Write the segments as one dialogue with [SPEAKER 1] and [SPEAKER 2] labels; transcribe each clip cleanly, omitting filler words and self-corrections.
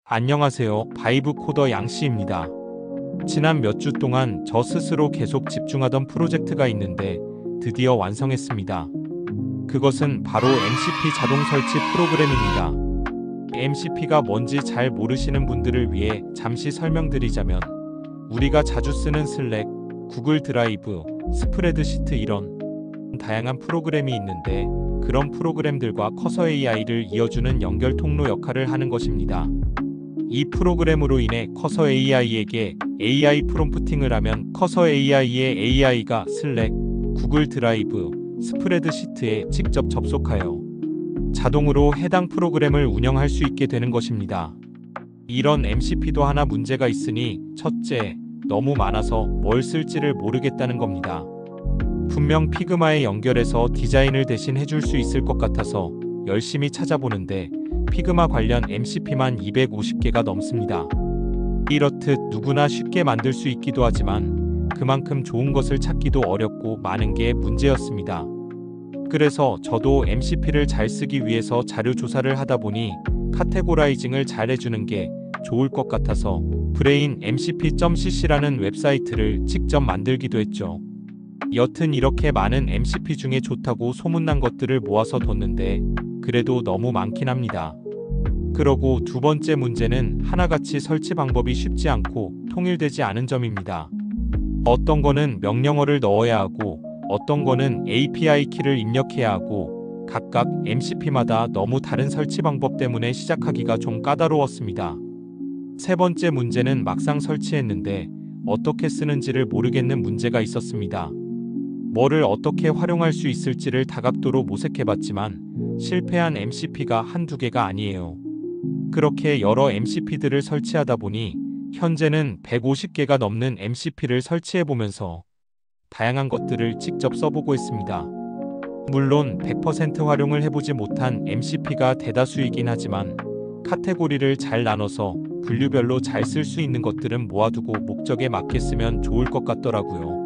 [SPEAKER 1] 안녕하세요. 바이브 코더 양씨입니다. 지난 몇 주 동안 저 스스로 계속 집중하던 프로젝트가 있는데 드디어 완성했습니다. 그것은 바로 MCP 자동 설치 프로그램입니다. MCP가 뭔지 잘 모르시는 분들을 위해 잠시 설명드리자면 우리가 자주 쓰는 슬랙, 구글 드라이브, 스프레드시트 이런 다양한 프로그램이 있는데 그런 프로그램들과 커서 AI를 이어주는 연결 통로 역할을 하는 것입니다. 이 프로그램으로 인해 커서 AI에게 AI 프롬프팅을 하면 커서 AI의 AI가 슬랙, 구글 드라이브, 스프레드시트에 직접 접속하여 자동으로 해당 프로그램을 운영할 수 있게 되는 것입니다. 이런 MCP도 하나 문제가 있으니 첫째, 너무 많아서 뭘 쓸지를 모르겠다는 겁니다. 분명 피그마에 연결해서 디자인을 대신 해줄 수 있을 것 같아서 열심히 찾아보는데 피그마 관련 MCP만 250개가 넘습니다. 이렇듯 누구나 쉽게 만들 수 있기도 하지만 그만큼 좋은 것을 찾기도 어렵고 많은 게 문제였습니다. 그래서 저도 MCP를 잘 쓰기 위해서 자료 조사를 하다 보니 카테고라이징을 잘 해주는 게 좋을 것 같아서 브레인 mcp.cc라는 웹사이트를 직접 만들기도 했죠. 여튼 이렇게 많은 MCP 중에 좋다고 소문난 것들을 모아서 뒀는데 그래도 너무 많긴 합니다. 그러고 두 번째 문제는 하나같이 설치 방법이 쉽지 않고 통일되지 않은 점입니다. 어떤 거는 명령어를 넣어야 하고 어떤 거는 API 키를 입력해야 하고 각각 MCP마다 너무 다른 설치 방법 때문에 시작하기가 좀 까다로웠습니다. 세 번째 문제는 막상 설치했는데 어떻게 쓰는지를 모르겠는 문제가 있었습니다. 뭐를 어떻게 활용할 수 있을지를 다각도로 모색해봤지만 실패한 MCP가 한두 개가 아니에요. 그렇게 여러 MCP들을 설치하다 보니 현재는 150개가 넘는 MCP를 설치해보면서 다양한 것들을 직접 써보고 있습니다. 물론 100% 활용을 해보지 못한 MCP가 대다수이긴 하지만 카테고리를 잘 나눠서 분류별로 잘 쓸 수 있는 것들은 모아두고 목적에 맞게 쓰면 좋을 것 같더라고요.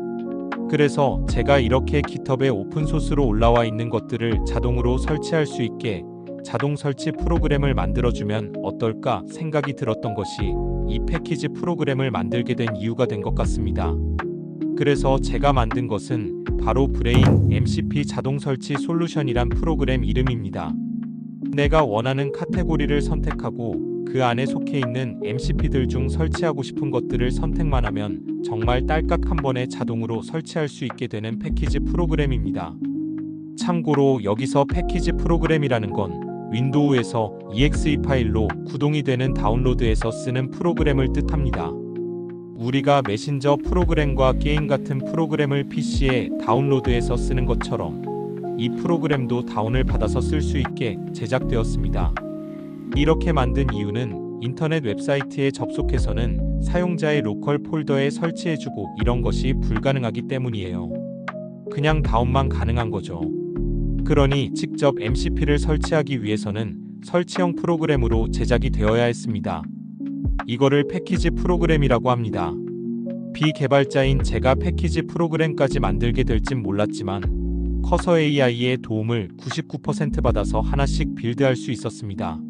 [SPEAKER 1] 그래서 제가 이렇게 깃허브에 오픈소스로 올라와 있는 것들을 자동으로 설치할 수 있게 자동 설치 프로그램을 만들어주면 어떨까 생각이 들었던 것이 이 패키지 프로그램을 만들게 된 이유가 된 것 같습니다. 그래서 제가 만든 것은 바로 브레인 MCP 자동 설치 솔루션이란 프로그램 이름입니다. 내가 원하는 카테고리를 선택하고 그 안에 속해 있는 MCP들 중 설치하고 싶은 것들을 선택만 하면 정말 딸깍 한 번에 자동으로 설치할 수 있게 되는 패키지 프로그램입니다. 참고로 여기서 패키지 프로그램이라는 건 윈도우에서 exe 파일로 구동이 되는 다운로드에서 쓰는 프로그램을 뜻합니다. 우리가 메신저 프로그램과 게임 같은 프로그램을 PC에 다운로드해서 쓰는 것처럼 이 프로그램도 다운을 받아서 쓸 수 있게 제작되었습니다. 이렇게 만든 이유는 인터넷 웹사이트에 접속해서는 사용자의 로컬 폴더에 설치해주고 이런 것이 불가능하기 때문이에요. 그냥 다운만 가능한 거죠. 그러니 직접 MCP를 설치하기 위해서는 설치형 프로그램으로 제작이 되어야 했습니다. 이거를 패키지 프로그램이라고 합니다. 비개발자인 제가 패키지 프로그램까지 만들게 될진 몰랐지만 커서 AI의 도움을 99% 받아서 하나씩 빌드할 수 있었습니다.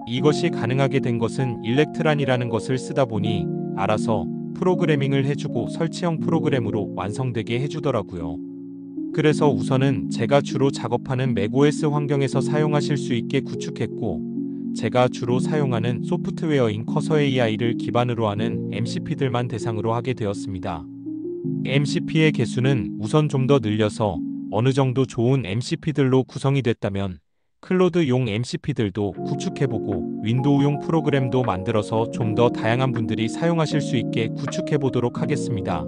[SPEAKER 1] 이것이 가능하게 된 것은 일렉트란이라는 것을 쓰다 보니 알아서 프로그래밍을 해주고 설치형 프로그램으로 완성되게 해주더라고요. 그래서 우선은 제가 주로 작업하는 맥OS 환경에서 사용하실 수 있게 구축했고 제가 주로 사용하는 소프트웨어인 커서 AI를 기반으로 하는 MCP들만 대상으로 하게 되었습니다. MCP의 개수는 우선 좀 더 늘려서 어느 정도 좋은 MCP들로 구성이 됐다면 클로드용 MCP들도 구축해보고 윈도우용 프로그램도 만들어서 좀 더 다양한 분들이 사용하실 수 있게 구축해보도록 하겠습니다.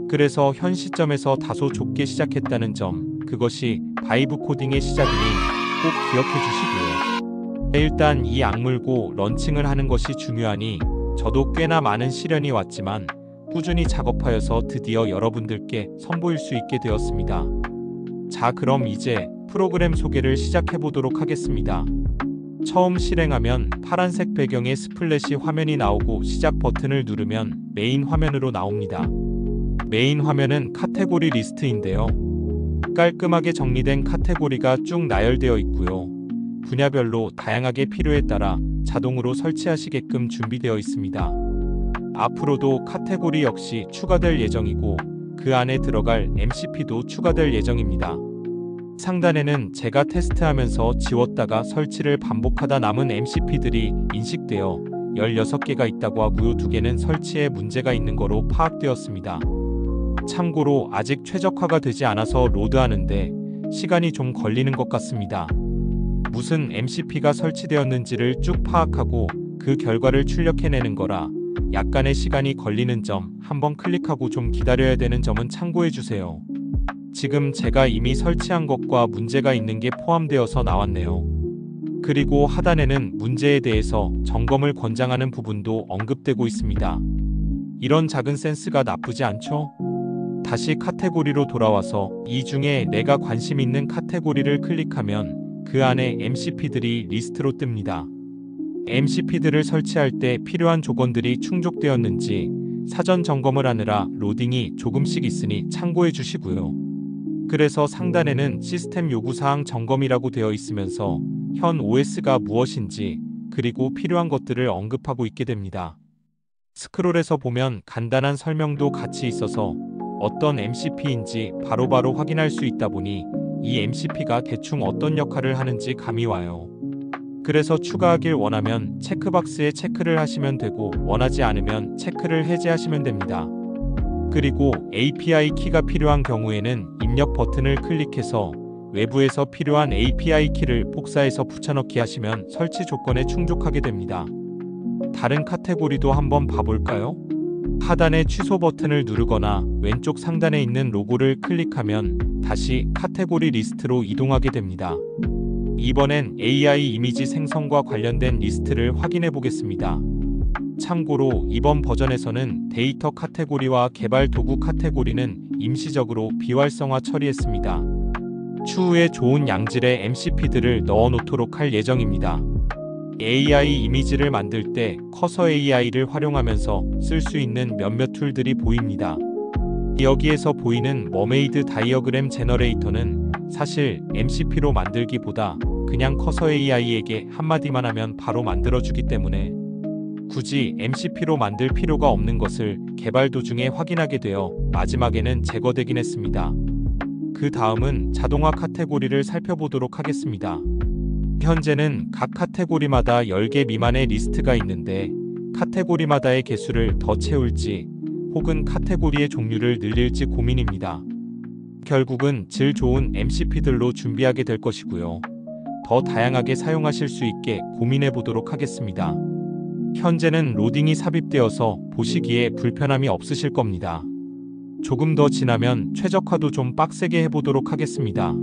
[SPEAKER 1] 그래서 현 시점에서 다소 좁게 시작했다는 점, 그것이 바이브 코딩의 시작이니 꼭 기억해 주시고요. 일단 이 악물고 런칭을 하는 것이 중요하니 저도 꽤나 많은 시련이 왔지만 꾸준히 작업하여서 드디어 여러분들께 선보일 수 있게 되었습니다. 자, 그럼 이제 프로그램 소개를 시작해보도록 하겠습니다. 처음 실행하면 파란색 배경의 스플래시 화면이 나오고 시작 버튼을 누르면 메인 화면으로 나옵니다. 메인 화면은 카테고리 리스트인데요. 깔끔하게 정리된 카테고리가 쭉 나열되어 있고요. 분야별로 다양하게 필요에 따라 자동으로 설치하시게끔 준비되어 있습니다. 앞으로도 카테고리 역시 추가될 예정이고 그 안에 들어갈 MCP도 추가될 예정입니다. 상단에는 제가 테스트하면서 지웠다가 설치를 반복하다 남은 MCP들이 인식되어 16개가 있다고 하고요. 2개는 설치에 문제가 있는 거로 파악되었습니다. 참고로 아직 최적화가 되지 않아서 로드하는데 시간이 좀 걸리는 것 같습니다. 무슨 MCP가 설치되었는지를 쭉 파악하고 그 결과를 출력해내는 거라 약간의 시간이 걸리는 점, 한번 클릭하고 좀 기다려야 되는 점은 참고해 주세요. 지금 제가 이미 설치한 것과 문제가 있는 게 포함되어서 나왔네요. 그리고 하단에는 문제에 대해서 점검을 권장하는 부분도 언급되고 있습니다. 이런 작은 센스가 나쁘지 않죠? 다시 카테고리로 돌아와서 이 중에 내가 관심 있는 카테고리를 클릭하면 그 안에 MCP들이 리스트로 뜹니다. MCP들을 설치할 때 필요한 조건들이 충족되었는지 사전 점검을 하느라 로딩이 조금씩 있으니 참고해 주시고요. 그래서 상단에는 시스템 요구사항 점검이라고 되어 있으면서 현 OS가 무엇인지 그리고 필요한 것들을 언급하고 있게 됩니다. 스크롤해서 보면 간단한 설명도 같이 있어서 어떤 MCP인지 바로바로 확인할 수 있다 보니 이 MCP가 대충 어떤 역할을 하는지 감이 와요. 그래서 추가하길 원하면 체크박스에 체크를 하시면 되고 원하지 않으면 체크를 해제하시면 됩니다. 그리고 API 키가 필요한 경우에는 입력 버튼을 클릭해서 외부에서 필요한 API 키를 복사해서 붙여넣기 하시면 설치 조건에 충족하게 됩니다. 다른 카테고리도 한번 봐볼까요? 하단의 취소 버튼을 누르거나 왼쪽 상단에 있는 로고를 클릭하면 다시 카테고리 리스트로 이동하게 됩니다. 이번엔 AI 이미지 생성과 관련된 리스트를 확인해 보겠습니다. 참고로 이번 버전에서는 데이터 카테고리와 개발 도구 카테고리는 임시적으로 비활성화 처리했습니다. 추후에 좋은 양질의 MCP들을 넣어 놓도록 할 예정입니다. AI 이미지를 만들 때 커서 AI를 활용하면서 쓸 수 있는 몇몇 툴들이 보입니다. 여기에서 보이는 머메이드 다이어그램 제너레이터는 사실 MCP로 만들기보다 그냥 커서 AI에게 한마디만 하면 바로 만들어주기 때문에 굳이 MCP로 만들 필요가 없는 것을 개발 도중에 확인하게 되어 마지막에는 제거되긴 했습니다. 그 다음은 자동화 카테고리를 살펴보도록 하겠습니다. 현재는 각 카테고리마다 10개 미만의 리스트가 있는데 카테고리마다의 개수를 더 채울지 혹은 카테고리의 종류를 늘릴지 고민입니다. 결국은 질 좋은 MCP들로 준비하게 될 것이고요. 더 다양하게 사용하실 수 있게 고민해 보도록 하겠습니다. 현재는 로딩이 삽입되어서 보시기에 불편함이 없으실 겁니다. 조금 더 지나면 최적화도 좀 빡세게 해보도록 하겠습니다.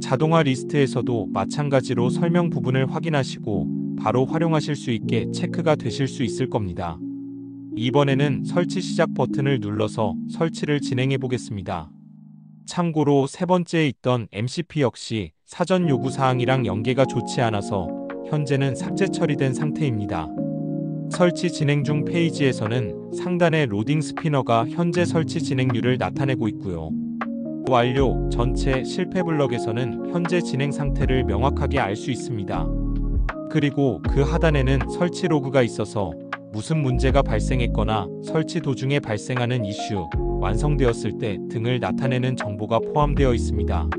[SPEAKER 1] 자동화 리스트에서도 마찬가지로 설명 부분을 확인하시고 바로 활용하실 수 있게 체크가 되실 수 있을 겁니다. 이번에는 설치 시작 버튼을 눌러서 설치를 진행해 보겠습니다. 참고로 세 번째에 있던 MCP 역시 사전 요구사항이랑 연계가 좋지 않아서 현재는 삭제 처리된 상태입니다. 설치 진행 중 페이지에서는 상단의 로딩 스피너가 현재 설치 진행률을 나타내고 있고요. 완료, 전체, 실패 블럭에서는 현재 진행 상태를 명확하게 알 수 있습니다. 그리고 그 하단에는 설치 로그가 있어서 무슨 문제가 발생했거나 설치 도중에 발생하는 이슈, 완성되었을 때 등을 나타내는 정보가 포함되어 있습니다.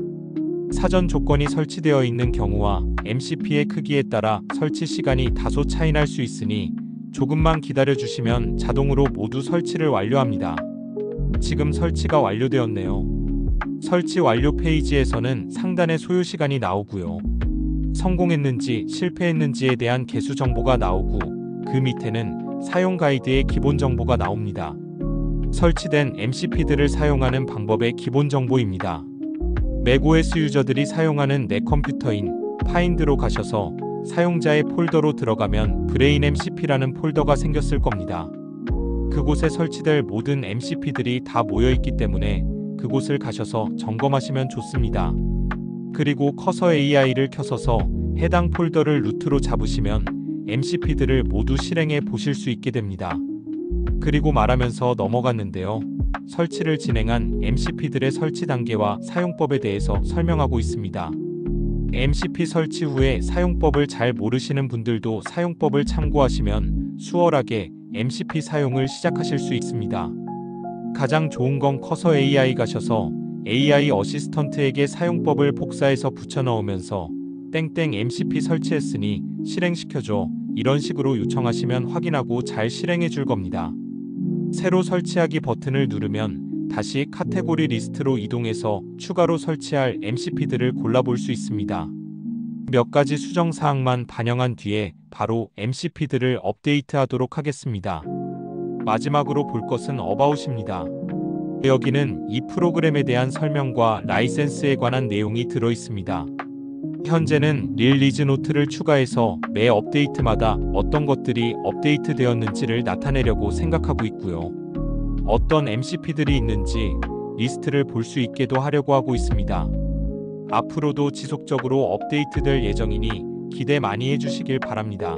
[SPEAKER 1] 사전 조건이 설치되어 있는 경우와 MCP의 크기에 따라 설치 시간이 다소 차이 날 수 있으니 조금만 기다려 주시면 자동으로 모두 설치를 완료합니다. 지금 설치가 완료되었네요. 설치 완료 페이지에서는 상단에 소요 시간이 나오고요. 성공했는지 실패했는지에 대한 개수 정보가 나오고 그 밑에는 사용 가이드의 기본 정보가 나옵니다. 설치된 MCP들을 사용하는 방법의 기본 정보입니다. 맥OS 유저들이 사용하는 내 컴퓨터인 파인드로 가셔서 사용자의 폴더로 들어가면 브레인 MCP라는 폴더가 생겼을 겁니다. 그곳에 설치될 모든 MCP들이 다 모여있기 때문에 그곳을 가셔서 점검하시면 좋습니다. 그리고 커서 AI를 켜서서 해당 폴더를 루트로 잡으시면 MCP들을 모두 실행해 보실 수 있게 됩니다. 그리고 말하면서 넘어갔는데요. 설치를 진행한 MCP들의 설치 단계와 사용법에 대해서 설명하고 있습니다. MCP 설치 후에 사용법을 잘 모르시는 분들도 사용법을 참고하시면 수월하게 MCP 사용을 시작하실 수 있습니다. 가장 좋은 건 커서 AI 가셔서 AI 어시스턴트에게 사용법을 복사해서 붙여넣으면서 땡땡 MCP 설치했으니 실행시켜줘 이런 식으로 요청하시면 확인하고 잘 실행해 줄 겁니다. 새로 설치하기 버튼을 누르면 다시 카테고리 리스트로 이동해서 추가로 설치할 MCP들을 골라볼 수 있습니다. 몇 가지 수정사항만 반영한 뒤에 바로 MCP들을 업데이트하도록 하겠습니다. 마지막으로 볼 것은 어바웃입니다. 여기는 이 프로그램에 대한 설명과 라이센스에 관한 내용이 들어 있습니다. 현재는 릴리즈 노트를 추가해서 매 업데이트마다 어떤 것들이 업데이트 되었는지를 나타내려고 생각하고 있고요. 어떤 MCP들이 있는지 리스트를 볼 수 있게도 하려고 하고 있습니다. 앞으로도 지속적으로 업데이트될 예정이니 기대 많이 해주시길 바랍니다.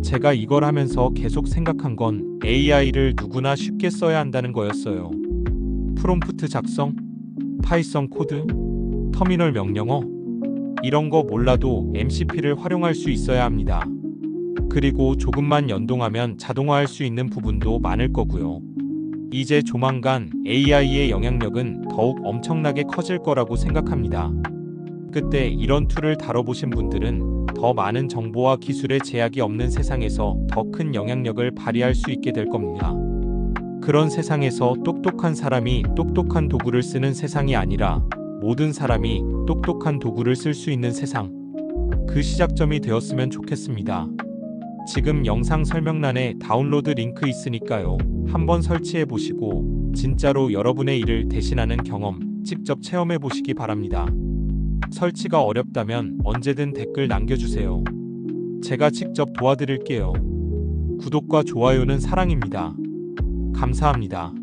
[SPEAKER 1] 제가 이걸 하면서 계속 생각한 건 AI를 누구나 쉽게 써야 한다는 거였어요. 프롬프트 작성, 파이썬 코드, 터미널 명령어 이런 거 몰라도 MCP를 활용할 수 있어야 합니다. 그리고 조금만 연동하면 자동화할 수 있는 부분도 많을 거고요. 이제 조만간 AI의 영향력은 더욱 엄청나게 커질 거라고 생각합니다. 그때 이런 툴을 다뤄보신 분들은 더 많은 정보와 기술의 제약이 없는 세상에서 더 큰 영향력을 발휘할 수 있게 될 겁니다. 그런 세상에서 똑똑한 사람이 똑똑한 도구를 쓰는 세상이 아니라 모든 사람이 똑똑한 도구를 쓸 수 있는 세상, 그 시작점이 되었으면 좋겠습니다. 지금 영상 설명란에 다운로드 링크 있으니까요. 한번 설치해 보시고 진짜로 여러분의 일을 대신하는 경험 직접 체험해 보시기 바랍니다. 설치가 어렵다면 언제든 댓글 남겨주세요. 제가 직접 도와드릴게요. 구독과 좋아요는 사랑입니다. 감사합니다.